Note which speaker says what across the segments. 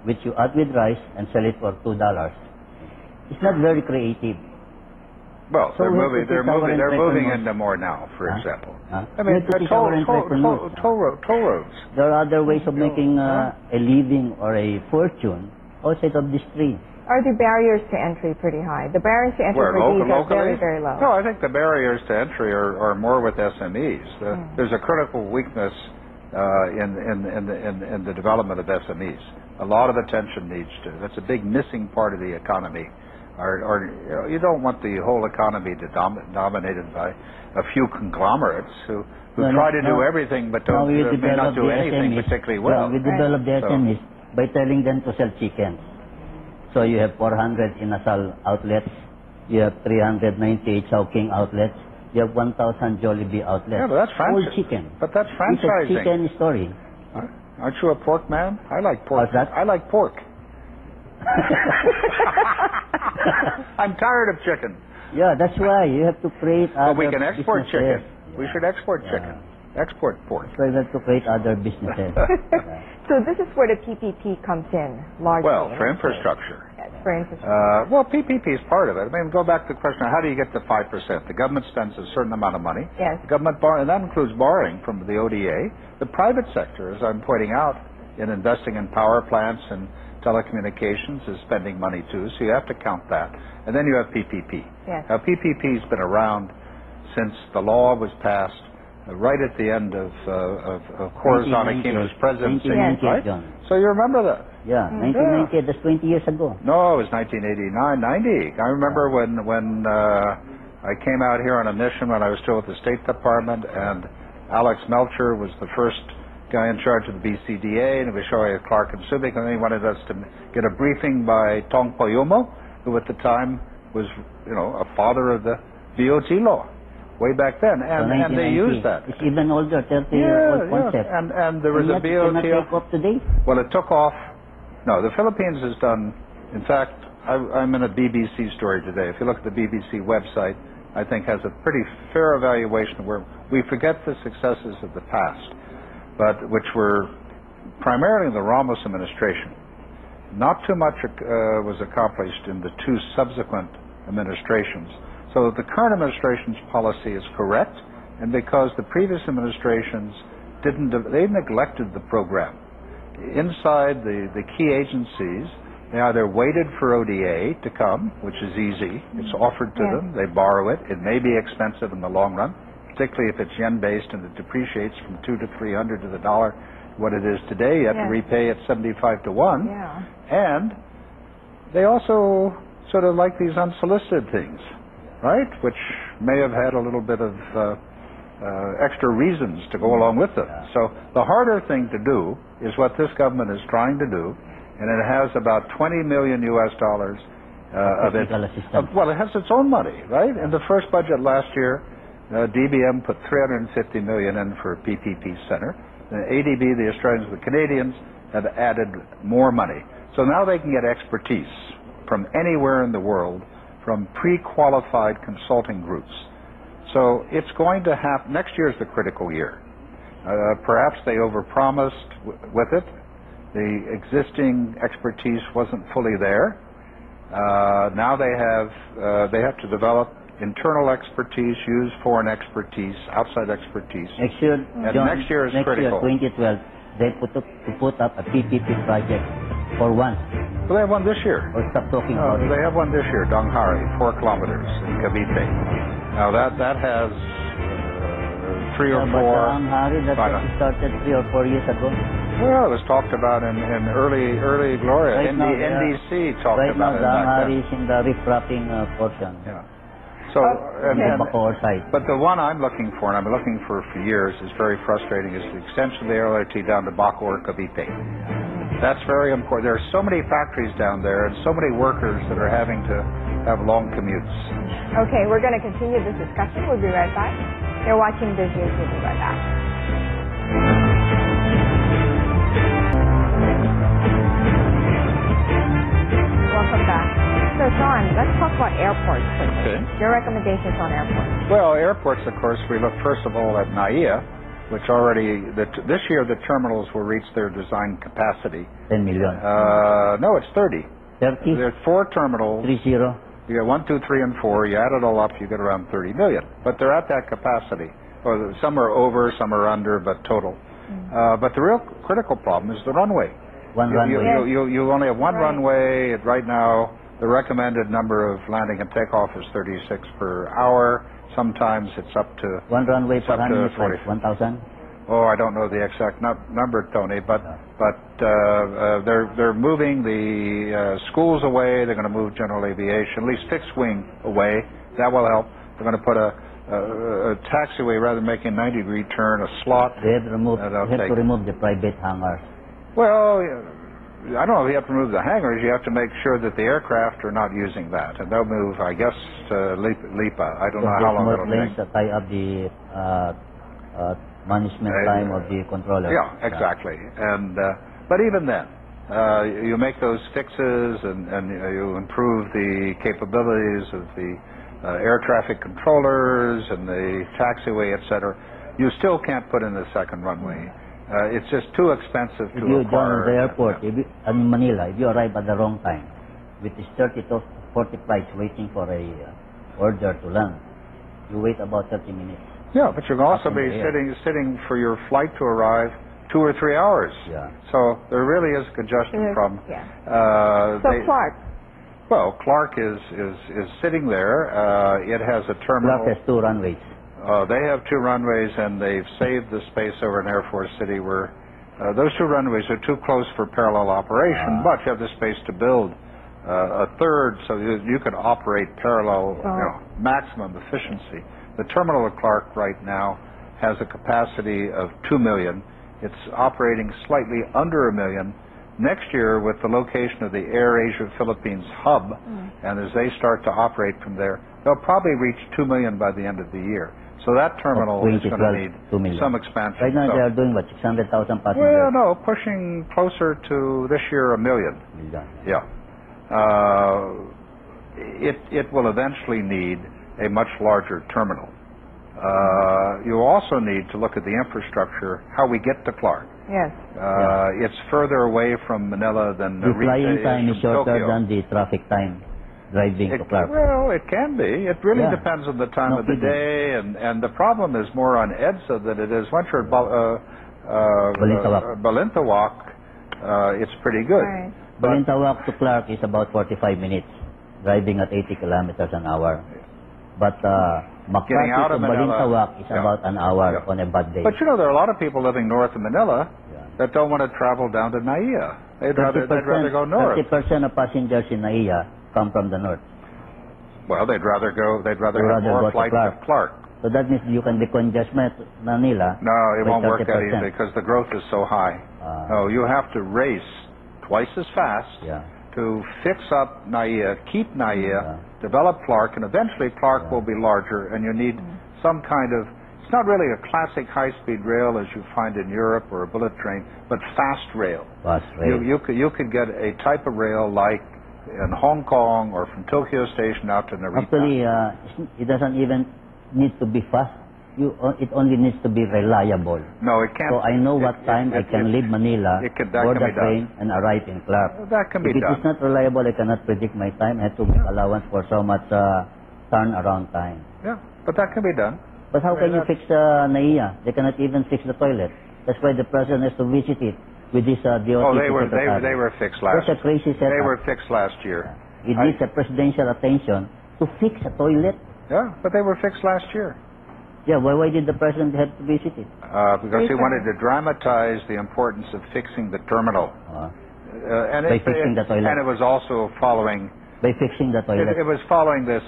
Speaker 1: which you add with rice and sell it for $2. It's not very creative.
Speaker 2: Well,
Speaker 1: So
Speaker 2: they're moving into more now, for example. I mean, toll roads.
Speaker 1: There are other ways of making a living or a fortune outside of these three.
Speaker 3: Are the barriers to entry pretty high? The barriers to entry for these are very, very low.
Speaker 2: No, I think the barriers to entry are more with SMEs. There's a critical weakness in the development of SMEs. A lot of attention needs to. That's a big missing part of the economy. You don't want the whole economy to dominated by a few conglomerates who try to do everything but may not do anything particularly well.
Speaker 1: We develop the SMEs by telling them to sell chickens. So you have 400 Inasal outlets, you have 398 Chowking outlets, you have 1,000 Jollibee outlets.
Speaker 2: Yeah, but that's
Speaker 1: all chicken.
Speaker 2: But that's franchising.
Speaker 1: It's a chicken story.
Speaker 2: Aren't you a pork man? I like pork.
Speaker 1: How's that?
Speaker 2: I like pork. I'm tired of chicken.
Speaker 1: Yeah, that's why you have to create other
Speaker 2: But we can export
Speaker 1: businesses.
Speaker 2: chicken. We should export chicken. Export pork.
Speaker 1: So you have to create other businesses.
Speaker 3: So this is where the PPP comes in, largely.
Speaker 2: Well, for infrastructure.
Speaker 3: Yes, for infrastructure.
Speaker 2: Well, PPP is part of it. I mean, go back to the question, how do you get to 5%? The government spends a certain amount of money.
Speaker 3: Yes.
Speaker 2: The government and that includes borrowing from the ODA. The private sector, as I'm pointing out, in investing in power plants and telecommunications is spending money too, so you have to count that. And then you have PPP.
Speaker 3: Yes.
Speaker 2: Now, PPP's been around since the law was passed, right at the end of Corazon Aquino's presidency.
Speaker 1: 1998,
Speaker 2: right?
Speaker 1: John.
Speaker 2: So you remember that?
Speaker 1: Yeah, 1998, that's 20 years ago.
Speaker 2: No, it was 1989, 90. I remember when I came out here on a mission when I was still at the State Department, and Alex Melcher was the first guy in charge of the BCDA, and we showed Clark and Subic, and then he wanted us to get a briefing by Tong Poyumo, who at the time was, a father of the BOT law, way back then, and they used that.
Speaker 1: It's even older, 30-year-old concept.
Speaker 2: And there was a BOT.
Speaker 1: Take off today?
Speaker 2: Well, it took off. No, the Philippines has done. In fact, I'm in a BBC story today. If you look at the BBC website, I think has a pretty fair evaluation where we forget the successes of the past, but which were primarily in the Ramos administration. Not too much was accomplished in the two subsequent administrations. So the current administration's policy is correct, and because the previous administrations they neglected the program. Inside the key agencies, they either waited for ODA to come, which is easy. It's offered to them. They borrow it. It may be expensive in the long run, particularly if it's yen-based and it depreciates from 200 to 300 to the dollar. What it is today, you have to repay it 75 to 1.
Speaker 3: Yeah.
Speaker 2: And they also sort of like these unsolicited things, right? Which may have had a little bit of extra reasons to go along with it. So the harder thing to do is what this government is trying to do, and it has about $20 million of it. Well, it has its own money, right? In the first budget last year, DBM put $350 million in for PPP Center. The ADB, the Australians, the Canadians have added more money. So now they can get expertise from anywhere in the world, from pre-qualified consulting groups. So it's going to happen. Next year is the critical year. Perhaps they overpromised with it. The existing expertise wasn't fully there. Now they have to develop internal expertise, use foreign expertise, outside expertise.
Speaker 1: Next year, John,
Speaker 2: next year is critical.
Speaker 1: Next year, 2012, they put up a PPP project for once.
Speaker 2: Well, they have one this year.
Speaker 1: Or stop talking about it.
Speaker 2: They have one this year, Donghari, 4 kilometers in Cavite. Now that has 3 or 4.
Speaker 1: But Donghari, that started 3 or 4 years ago.
Speaker 2: Well, it was talked about in early Gloria.
Speaker 1: Right now,
Speaker 2: NDC talked about it.
Speaker 1: Right now, Donghari is in the riff-rapping portion.
Speaker 2: Yeah. So, but the one I'm looking for, and I've been looking for years, is very frustrating, is the extension of the LRT down to Bacoor, Cavite. That's very important. There are so many factories down there and so many workers that are having to have long commutes.
Speaker 3: Okay, we're going to continue this discussion. We'll be right back. You're watching BizNews. We'll be right back. Welcome back. So, John, let's talk about airports quickly.
Speaker 2: Okay.
Speaker 3: Your recommendations on airports.
Speaker 2: Well, airports, of course, we look first of all at NAIA, which already, this year the terminals will reach their design capacity.
Speaker 1: 10 million.
Speaker 2: No, it's 30.
Speaker 1: 30?
Speaker 2: There's 4 terminals.
Speaker 1: 30?
Speaker 2: You get 1, 2, 3, and 4. You add it all up, you get around 30 million. But they're at that capacity. Or some are over, some are under, but total. But the real critical problem is the runway.
Speaker 1: One runway.
Speaker 2: You only have one runway. Right now, the recommended number of landing and takeoff is 36 per hour. Sometimes it's up to...
Speaker 1: One runway per
Speaker 2: to
Speaker 1: 1,000?
Speaker 2: Oh, I don't know the exact number, Tony, but they're moving the schools away. They're going to move general aviation, at least fixed wing away. That will help. They're going to put a taxiway, rather than making a 90-degree turn, a slot.
Speaker 1: They have to remove the private hangars.
Speaker 2: Well, I don't know if you have to remove the hangars. You have to make sure that the aircraft are not using that, and they'll move, I guess, to LIPA. I don't know how long it'll take.
Speaker 1: To tie up the management time of the controller.
Speaker 2: Yeah, exactly. And but even then, you make those fixes and you improve the capabilities of the air traffic controllers and the taxiway, etc. You still can't put in a second runway. It's just too expensive to acquire.
Speaker 1: If you join the airport, in Manila, if you arrive at the wrong time, with this 30 to 40 flights waiting for a order to land, you wait about 30 minutes.
Speaker 2: Yeah, but you can also be sitting for your flight to arrive 2 or 3 hours.
Speaker 1: Yeah.
Speaker 2: So there really is a congestion problem.
Speaker 3: Yeah.
Speaker 2: Clark. Well, Clark is sitting there. It has a terminal.
Speaker 1: Clark has 2 runways.
Speaker 2: They have 2 runways, and they've saved the space over in Air Force City where those 2 runways are too close for parallel operation, but you have the space to build a third so you could operate parallel, maximum efficiency. The terminal at Clark right now has a capacity of 2 million. It's operating slightly under 1 million. Next year, with the location of the Air Asia Philippines hub, and as they start to operate from there, they'll probably reach 2 million by the end of the year. So that terminal is going to need some expansion.
Speaker 1: Right now they are doing, 600,000 passengers?
Speaker 2: Well, no, pushing closer to this year 1 million. Yeah. It will eventually need a much larger terminal. You also need to look at the infrastructure, how we get to Clark.
Speaker 3: Yes.
Speaker 2: It's further away from Manila than
Speaker 1: the flying time is shorter than the traffic time driving to Clark.
Speaker 2: Well, it can be. It really depends on the time of the day, and the problem is more on EDSA than it is. Once you're at Balintawak, it's pretty good.
Speaker 3: Right.
Speaker 1: Balintawak to Clark is about 45 minutes, driving at 80 kilometers an hour. But
Speaker 2: getting out
Speaker 1: to
Speaker 2: of Manila,
Speaker 1: Balintawak is about an hour on a bad day.
Speaker 2: But there are a lot of people living north of Manila that don't want to travel down to Naiya. They'd rather go north.
Speaker 1: 30% of passengers in Naiya come from the north.
Speaker 2: Well, they'd rather have more flights to Clark.
Speaker 1: So that means you can decongest Manila.
Speaker 2: No, it won't work that easy because the growth is so high. No, you have to race twice as fast to fix up Naiya, keep Naiya, develop Clark, and eventually Clark will be larger, and you need some kind of, it's not really a classic high-speed rail as you find in Europe or a bullet train, but fast rail.
Speaker 1: Fast rail.
Speaker 2: You could get a type of rail like in Hong Kong or from Tokyo Station out to Narita.
Speaker 1: Actually, it doesn't even need to be fast. It only needs to be reliable.
Speaker 2: No, it can't.
Speaker 1: So I know what time I can leave Manila, board the train, and arrive in Clark.
Speaker 2: That can be done.
Speaker 1: If it is not reliable, I cannot predict my time. I have to make allowance for so much turnaround time.
Speaker 2: Yeah, but that can be done.
Speaker 1: But how can you fix Naiya? They cannot even fix the toilet. That's why the president has to visit it with this DOT.
Speaker 2: Oh, they were fixed last year.
Speaker 1: That's a crazy setup.
Speaker 2: They were fixed last year.
Speaker 1: It needs a presidential attention to fix a toilet.
Speaker 2: Yeah, but they were fixed last year.
Speaker 1: Yeah, why did the president have to visit it?
Speaker 2: Because he wanted to dramatize the importance of fixing the terminal.
Speaker 1: Fixing the toilet.
Speaker 2: And it was also following...
Speaker 1: By fixing the toilet.
Speaker 2: It was following this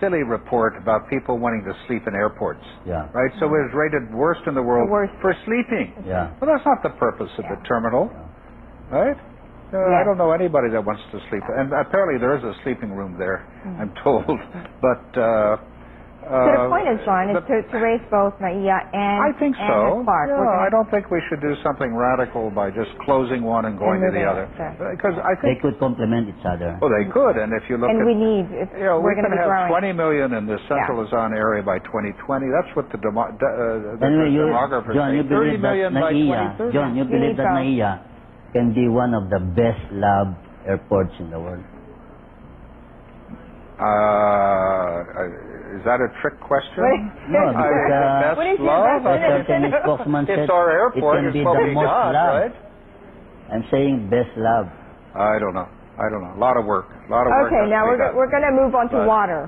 Speaker 2: silly report about people wanting to sleep in airports.
Speaker 1: Yeah.
Speaker 2: Right? So it was rated worst in the world for sleeping.
Speaker 1: Yeah.
Speaker 2: Well, that's not the purpose of the terminal. Right? I don't know anybody that wants to sleep. And apparently there is a sleeping room there, I'm told. But
Speaker 3: So the point is, John, is to raise both NAIA and
Speaker 2: I think so.
Speaker 3: Spark.
Speaker 2: Yeah, I don't think we should do something radical by just closing one and going to the other.
Speaker 3: Sure.
Speaker 2: Because I
Speaker 1: They
Speaker 2: think...
Speaker 1: could complement each other.
Speaker 2: Oh, they could, and if you look
Speaker 3: And
Speaker 2: at...
Speaker 3: we need, if
Speaker 2: You know,
Speaker 3: we're
Speaker 2: we
Speaker 3: going
Speaker 2: can
Speaker 3: to be
Speaker 2: have
Speaker 3: growing.
Speaker 2: 20 million in the central Luzon area by 2020. That's what the
Speaker 1: Anyway,
Speaker 2: demographers
Speaker 1: John, you
Speaker 2: say. 30
Speaker 1: believe that
Speaker 2: million by
Speaker 1: NAIA,
Speaker 2: 2030.
Speaker 1: John, you
Speaker 3: We
Speaker 1: believe
Speaker 3: need
Speaker 1: that
Speaker 3: both.
Speaker 1: NAIA can be one of the best lab airports in the world?
Speaker 2: Is that a trick question?
Speaker 1: No, because
Speaker 3: What is your
Speaker 2: love?
Speaker 3: best
Speaker 1: as our Chinese spokesman said,
Speaker 2: It's our
Speaker 1: it
Speaker 2: airport.
Speaker 1: can
Speaker 2: It's
Speaker 1: be
Speaker 2: what
Speaker 1: the
Speaker 2: we
Speaker 1: most
Speaker 2: got,
Speaker 1: lab.
Speaker 2: right?
Speaker 1: I'm saying best lab.
Speaker 2: I don't know. A lot of work. A lot of work.
Speaker 3: Okay,
Speaker 2: has to
Speaker 3: now
Speaker 2: be done.
Speaker 3: we're going to move on to
Speaker 2: But-
Speaker 3: water.